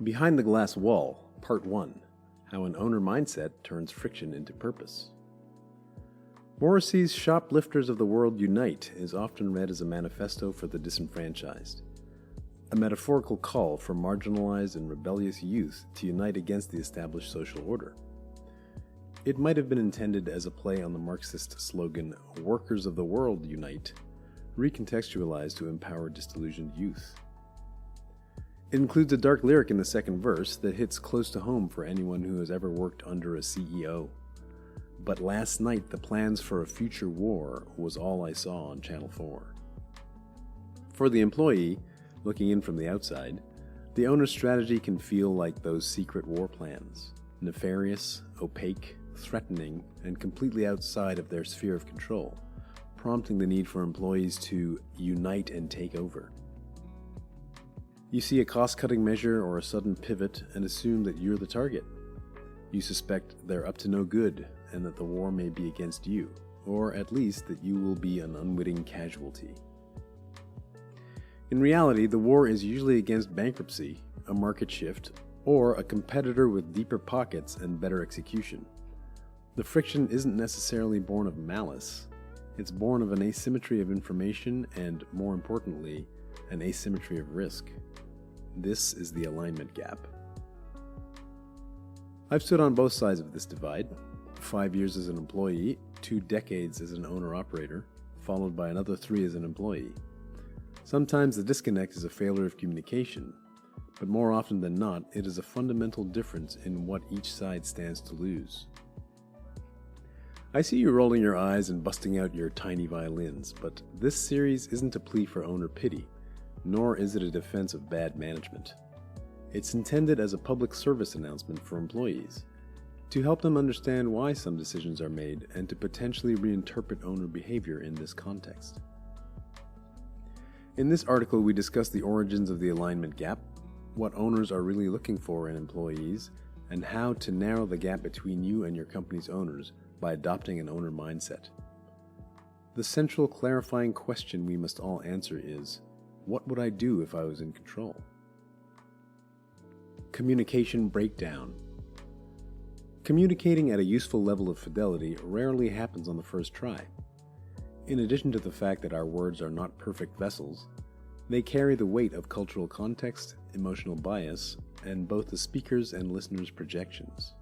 Behind the Glass Wall, Part 1, How an Owner Mindset Turns Friction into Purpose. Morrissey's Shoplifters of the World Unite is often read as a manifesto for the disenfranchised, a metaphorical call for marginalized and rebellious youth to unite against the established social order. It might have been intended as a play on the Marxist slogan, Workers of the World Unite, recontextualized to empower disillusioned youth. It includes a dark lyric in the second verse that hits close to home for anyone who has ever worked under a CEO. But last night the plans for a future war was all I saw on Channel 4. For the employee, looking in from the outside, the owner's strategy can feel like those secret war plans, nefarious, opaque, threatening, and completely outside of their sphere of control, prompting the need for employees to unite and take over. You see a cost-cutting measure or a sudden pivot and assume that you're the target. You suspect they're up to no good and that the war may be against you, or at least that you will be an unwitting casualty. In reality, the war is usually against bankruptcy, a market shift, or a competitor with deeper pockets and better execution. The friction isn't necessarily born of malice. It's born of an asymmetry of information and, more importantly, an asymmetry of risk. This is the alignment gap. I've stood on both sides of this divide, 5 years as an employee, 2 decades as an owner-operator, followed by another 3 as an employee. Sometimes the disconnect is a failure of communication, but more often than not, it is a fundamental difference in what each side stands to lose. I see you rolling your eyes and busting out your tiny violins, but this series isn't a plea for owner pity, nor is it a defense of bad management. It's intended as a public service announcement for employees, to help them understand why some decisions are made and to potentially reinterpret owner behavior in this context. In this article, we discuss the origins of the alignment gap, what owners are really looking for in employees, and how to narrow the gap between you and your company's owners by adopting an owner mindset. The central clarifying question we must all answer is, what would I do if I was in control? Communication breakdown. Communicating at a useful level of fidelity rarely happens on the first try. In addition to the fact that our words are not perfect vessels, they carry the weight of cultural context, emotional bias, and both the speaker's and listener's projections.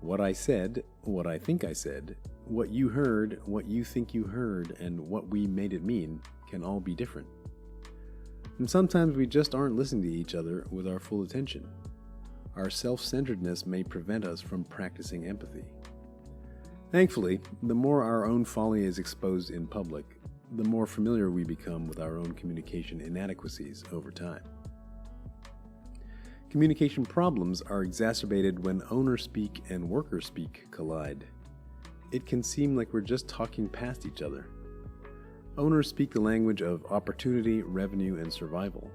What I said, what I think I said, what you heard, what you think you heard, and what we made it mean can all be different. And sometimes we just aren't listening to each other with our full attention. Our self-centeredness may prevent us from practicing empathy. Thankfully, the more our own folly is exposed in public, the more familiar we become with our own communication inadequacies over time. Communication problems are exacerbated when owner speak and worker speak collide. It can seem like we're just talking past each other. Owners speak the language of opportunity, revenue, and survival,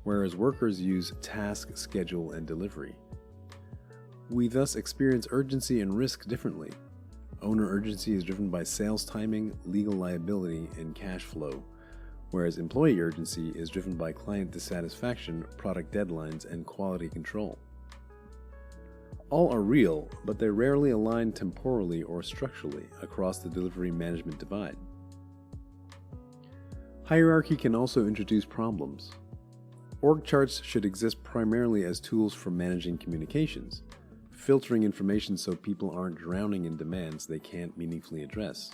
whereas workers use task, schedule, and delivery. We thus experience urgency and risk differently. Owner urgency is driven by sales timing, legal liability, and cash flow, whereas employee urgency is driven by client dissatisfaction, product deadlines, and quality control. All are real, but they rarely align temporally or structurally across the delivery management divide. Hierarchy can also introduce problems. Org charts should exist primarily as tools for managing communications, filtering information so people aren't drowning in demands they can't meaningfully address.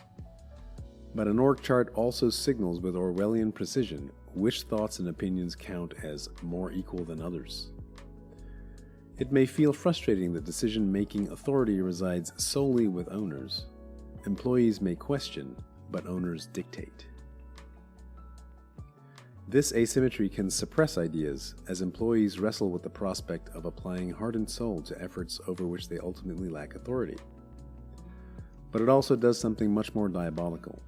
But an org chart also signals with Orwellian precision which thoughts and opinions count as more equal than others. It may feel frustrating that decision-making authority resides solely with owners. Employees may question, but owners dictate. This asymmetry can suppress ideas as employees wrestle with the prospect of applying heart and soul to efforts over which they ultimately lack authority. But it also does something much more diabolical.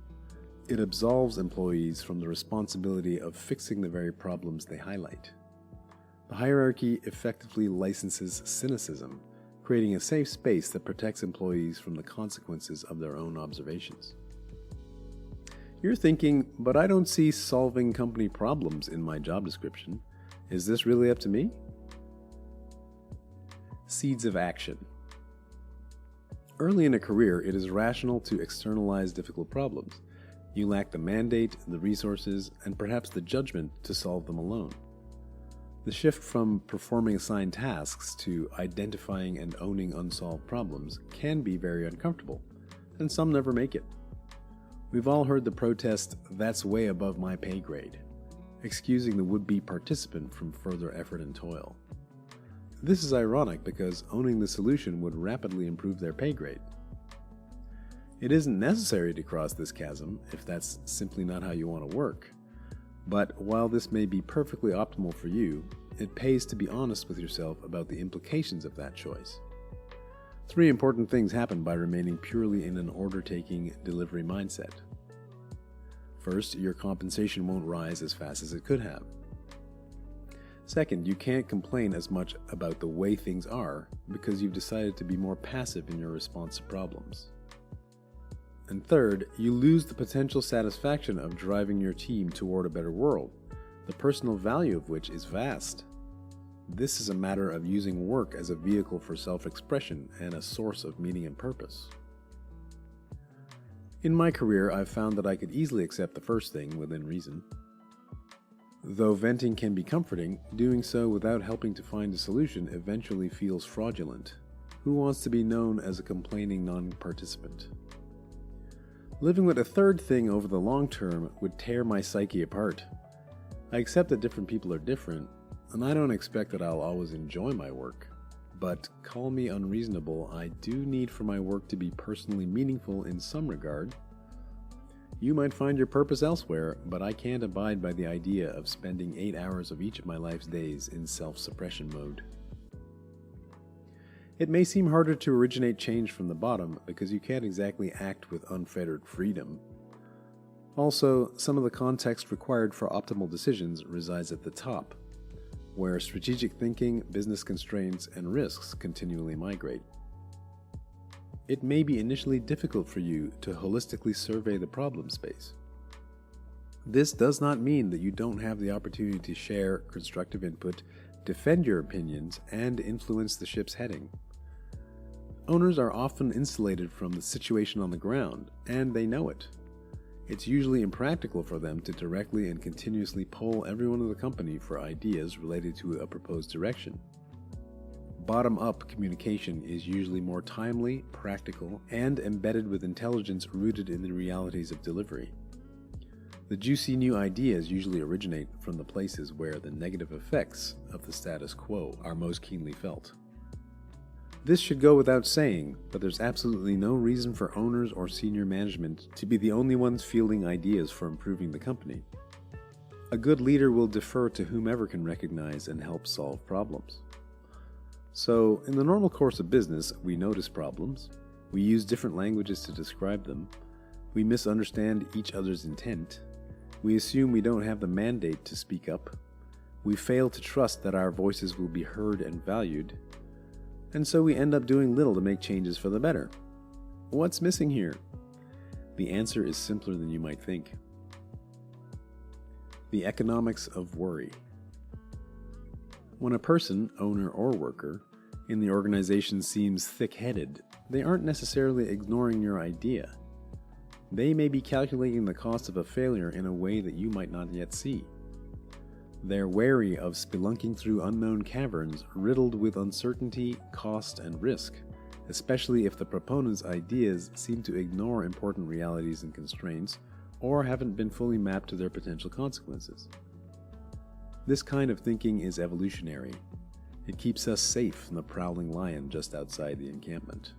It absolves employees from the responsibility of fixing the very problems they highlight. The hierarchy effectively licenses cynicism, creating a safe space that protects employees from the consequences of their own observations. You're thinking, but I don't see solving company problems in my job description. Is this really up to me? Seeds of action. Early in a career, it is rational to externalize difficult problems. You lack the mandate, the resources, and perhaps the judgment to solve them alone. The shift from performing assigned tasks to identifying and owning unsolved problems can be very uncomfortable, and some never make it. We've all heard the protest, "That's way above my pay grade," excusing the would-be participant from further effort and toil. This is ironic because owning the solution would rapidly improve their pay grade. It isn't necessary to cross this chasm if that's simply not how you want to work. But while this may be perfectly optimal for you, it pays to be honest with yourself about the implications of that choice. 3 important things happen by remaining purely in an order-taking delivery mindset. First, your compensation won't rise as fast as it could have. Second, you can't complain as much about the way things are because you've decided to be more passive in your response to problems. And third, you lose the potential satisfaction of driving your team toward a better world, the personal value of which is vast. This is a matter of using work as a vehicle for self-expression and a source of meaning and purpose. In my career, I've found that I could easily accept the first thing within reason. Though venting can be comforting, doing so without helping to find a solution eventually feels fraudulent. Who wants to be known as a complaining non-participant? Living with a third thing over the long term would tear my psyche apart. I accept that different people are different, and I don't expect that I'll always enjoy my work. But call me unreasonable, I do need for my work to be personally meaningful in some regard. You might find your purpose elsewhere, but I can't abide by the idea of spending 8 hours of each of my life's days in self-suppression mode. It may seem harder to originate change from the bottom because you can't exactly act with unfettered freedom. Also, some of the context required for optimal decisions resides at the top, where strategic thinking, business constraints, and risks continually migrate. It may be initially difficult for you to holistically survey the problem space. This does not mean that you don't have the opportunity to share constructive input, defend your opinions, and influence the ship's heading. Owners are often insulated from the situation on the ground, and they know it. It's usually impractical for them to directly and continuously poll everyone in the company for ideas related to a proposed direction. Bottom-up communication is usually more timely, practical, and embedded with intelligence rooted in the realities of delivery. The juicy new ideas usually originate from the places where the negative effects of the status quo are most keenly felt. This should go without saying, but there's absolutely no reason for owners or senior management to be the only ones fielding ideas for improving the company. A good leader will defer to whomever can recognize and help solve problems. So, in the normal course of business, we notice problems, we use different languages to describe them, we misunderstand each other's intent, we assume we don't have the mandate to speak up, we fail to trust that our voices will be heard and valued, and so we end up doing little to make changes for the better. What's missing here? The answer is simpler than you might think. The economics of worry. When a person, owner or worker, in the organization seems thick-headed, they aren't necessarily ignoring your idea. They may be calculating the cost of a failure in a way that you might not yet see. They're wary of spelunking through unknown caverns riddled with uncertainty, cost, and risk, especially if the proponent's ideas seem to ignore important realities and constraints or haven't been fully mapped to their potential consequences. This kind of thinking is evolutionary. It keeps us safe from the prowling lion just outside the encampment.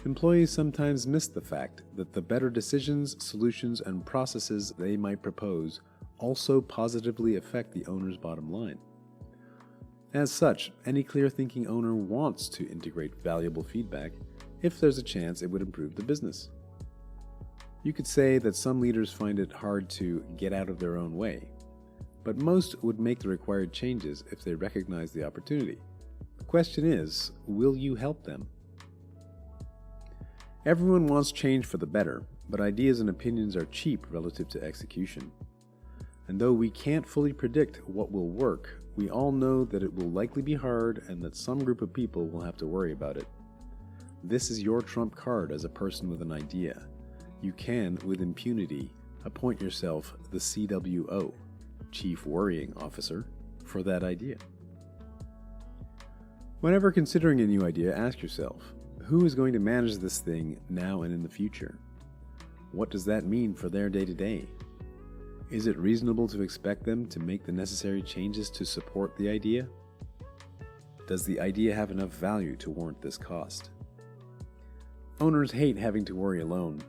Employees sometimes miss the fact that the better decisions, solutions, and processes they might propose also positively affect the owner's bottom line. As such, any clear-thinking owner wants to integrate valuable feedback if there's a chance it would improve the business. You could say that some leaders find it hard to get out of their own way, but most would make the required changes if they recognize the opportunity. The question is, will you help them? Everyone wants change for the better, but ideas and opinions are cheap relative to execution. And though we can't fully predict what will work, we all know that it will likely be hard and that some group of people will have to worry about it. This is your trump card as a person with an idea. You can, with impunity, appoint yourself the CWO, Chief Worrying Officer, for that idea. Whenever considering a new idea, ask yourself, who is going to manage this thing now and in the future? What does that mean for their day-to-day? Is it reasonable to expect them to make the necessary changes to support the idea? Does the idea have enough value to warrant this cost? Owners hate having to worry alone.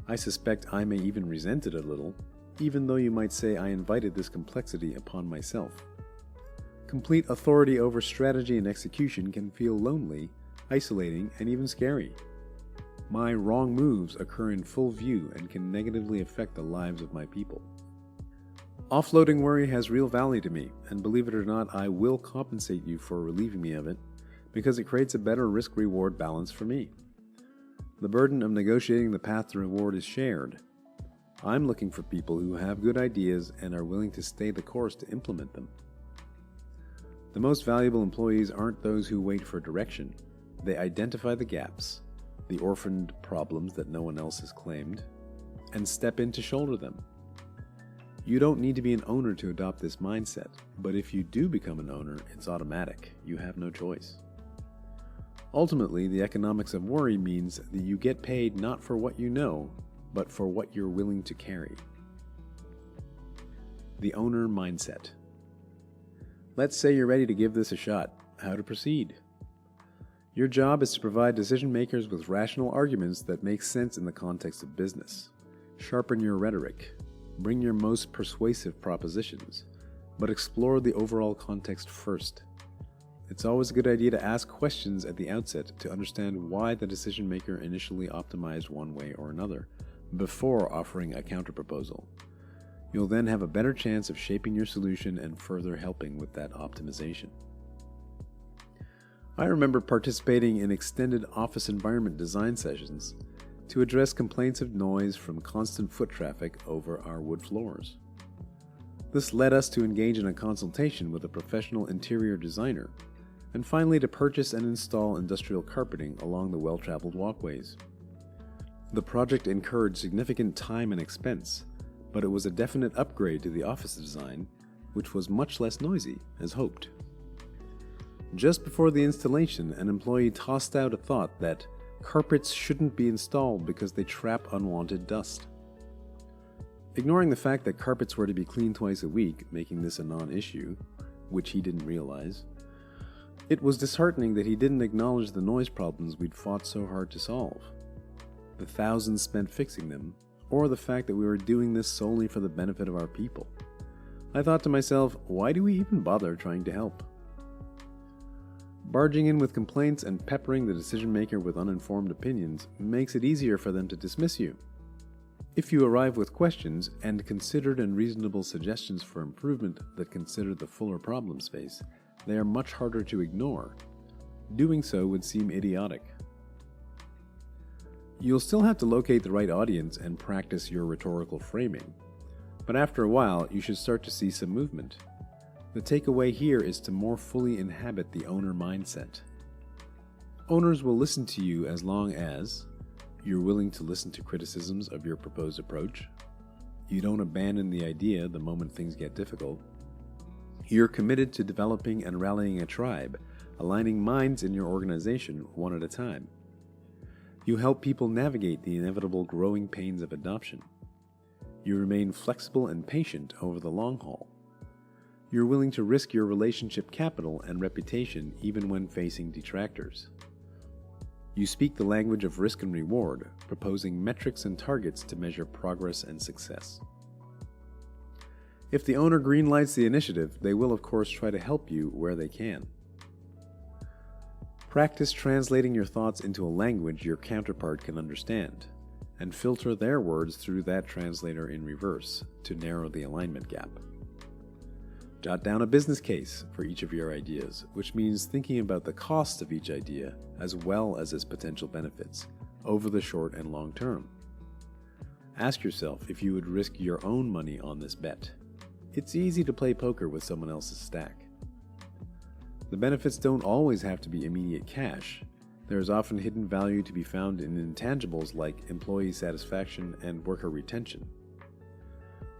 I suspect I may even resent it a little, even though you might say I invited this complexity upon myself. Complete authority over strategy and execution can feel lonely, isolating, and even scary. My wrong moves occur in full view and can negatively affect the lives of my people. Offloading worry has real value to me, and believe it or not, I will compensate you for relieving me of it, because it creates a better risk-reward balance for me. The burden of negotiating the path to reward is shared. I'm looking for people who have good ideas and are willing to stay the course to implement them. The most valuable employees aren't those who wait for direction. They identify the gaps, the orphaned problems that no one else has claimed, and step in to shoulder them. You don't need to be an owner to adopt this mindset, but if you do become an owner, it's automatic. You have no choice. Ultimately, the economics of worry means that you get paid not for what you know, but for what you're willing to carry. The owner mindset. Let's say you're ready to give this a shot. How to proceed? Your job is to provide decision makers with rational arguments that make sense in the context of business. Sharpen your rhetoric. Bring your most persuasive propositions, but explore the overall context first. It's always a good idea to ask questions at the outset to understand why the decision maker initially optimized one way or another, before offering a counterproposal. You'll then have a better chance of shaping your solution and further helping with that optimization. I remember participating in extended office environment design sessions to address complaints of noise from constant foot traffic over our wood floors. This led us to engage in a consultation with a professional interior designer, and finally to purchase and install industrial carpeting along the well-traveled walkways. The project incurred significant time and expense, but it was a definite upgrade to the office design, which was much less noisy, as hoped. Just before the installation, an employee tossed out a thought that carpets shouldn't be installed because they trap unwanted dust. Ignoring the fact that carpets were to be cleaned twice a week, making this a non-issue, which he didn't realize, it was disheartening that he didn't acknowledge the noise problems we'd fought so hard to solve, the thousands spent fixing them, or the fact that we were doing this solely for the benefit of our people. I thought to myself, why do we even bother trying to help? Barging in with complaints and peppering the decision maker with uninformed opinions makes it easier for them to dismiss you. If you arrive with questions and considered and reasonable suggestions for improvement that consider the fuller problem space, they are much harder to ignore. Doing so would seem idiotic. You'll still have to locate the right audience and practice your rhetorical framing, but after a while you should start to see some movement. The takeaway here is to more fully inhabit the owner mindset. Owners will listen to you as long as you're willing to listen to criticisms of your proposed approach, you don't abandon the idea the moment things get difficult, you're committed to developing and rallying a tribe, aligning minds in your organization one at a time. You help people navigate the inevitable growing pains of adoption. You remain flexible and patient over the long haul. You're willing to risk your relationship capital and reputation even when facing detractors. You speak the language of risk and reward, proposing metrics and targets to measure progress and success. If the owner greenlights the initiative, they will of course try to help you where they can. Practice translating your thoughts into a language your counterpart can understand, and filter their words through that translator in reverse to narrow the alignment gap. Jot down a business case for each of your ideas, which means thinking about the cost of each idea as well as its potential benefits over the short and long term. Ask yourself if you would risk your own money on this bet. It's easy to play poker with someone else's stack. The benefits don't always have to be immediate cash. There is often hidden value to be found in intangibles like employee satisfaction and worker retention.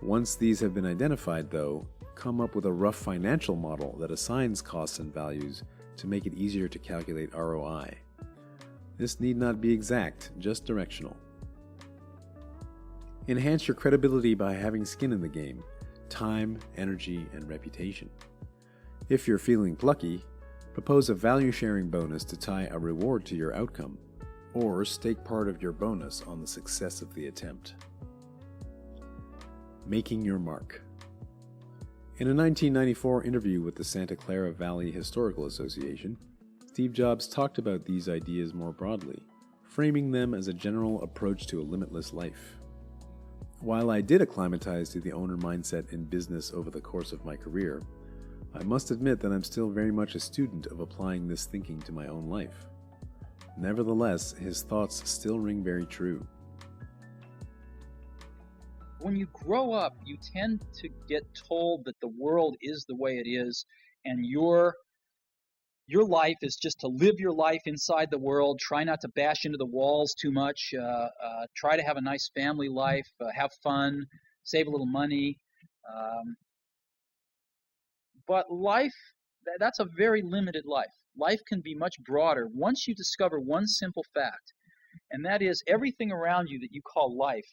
Once these have been identified, though, come up with a rough financial model that assigns costs and values to make it easier to calculate ROI. This need not be exact, just directional. Enhance your credibility by having skin in the game: time, energy, and reputation. If you're feeling plucky, propose a value-sharing bonus to tie a reward to your outcome, or stake part of your bonus on the success of the attempt. Making your mark. In a 1994 interview with the Santa Clara Valley Historical Association, Steve Jobs talked about these ideas more broadly, framing them as a general approach to a limitless life. While I did acclimatize to the owner mindset in business over the course of my career, I must admit that I'm still very much a student of applying this thinking to my own life. Nevertheless, his thoughts still ring very true. When you grow up, you tend to get told that the world is the way it is, and your life is just to live your life inside the world. Try not to bash into the walls too much. Try to have a nice family life. Have fun. Save a little money. But life, that's a very limited life. Life can be much broader once you discover one simple fact, and that is everything around you that you call life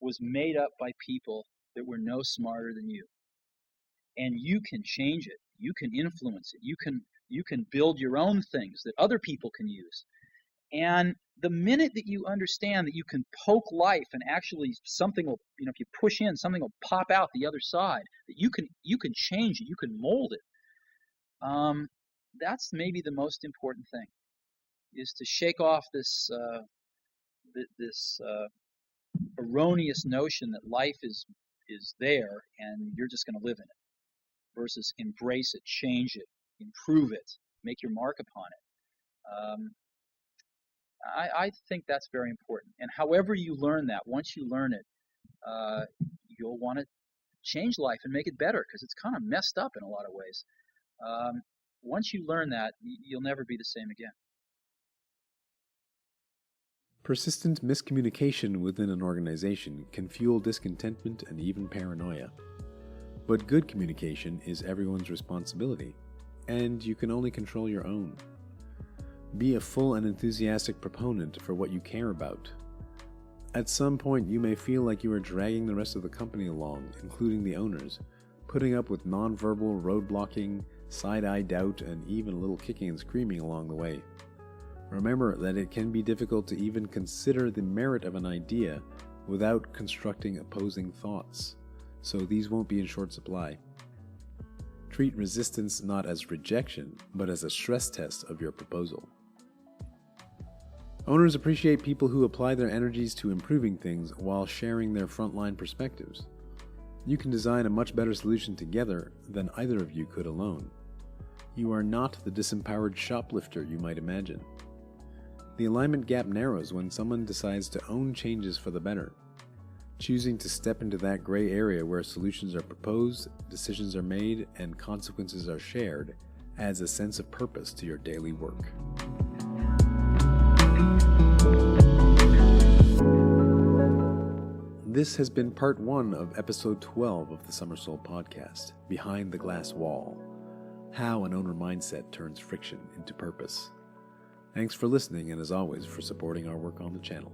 was made up by people that were no smarter than you. And you can change it. You can influence it. You can build your own things that other people can use. And the minute that you understand that you can poke life and actually something will, if you push in, something will pop out the other side, that you can change it, you can mold it. That's maybe the most important thing, is to shake off this erroneous notion that life is there and you're just going to live in it, versus embrace it, change it, improve it, make your mark upon it. I think that's very important. And however you learn that, once you learn it, you'll want to change life and make it better, because it's kind of messed up in a lot of ways. Once you learn that, you'll never be the same again. Persistent miscommunication within an organization can fuel discontentment and even paranoia. But good communication is everyone's responsibility, and you can only control your own. Be a full and enthusiastic proponent for what you care about. At some point, you may feel like you are dragging the rest of the company along, including the owners, putting up with nonverbal roadblocking, side-eye doubt, and even a little kicking and screaming along the way. Remember that it can be difficult to even consider the merit of an idea without constructing opposing thoughts, so these won't be in short supply. Treat resistance not as rejection, but as a stress test of your proposal. Owners appreciate people who apply their energies to improving things while sharing their frontline perspectives. You can design a much better solution together than either of you could alone. You are not the disempowered shoplifter you might imagine. The alignment gap narrows when someone decides to own changes for the better. Choosing to step into that gray area where solutions are proposed, decisions are made, and consequences are shared adds a sense of purpose to your daily work. This has been part 1 of episode 12 of the Summer Soul podcast, Behind the Glass Wall: How an Owner Mindset Turns Friction into Purpose. Thanks for listening, and as always, for supporting our work on the channel.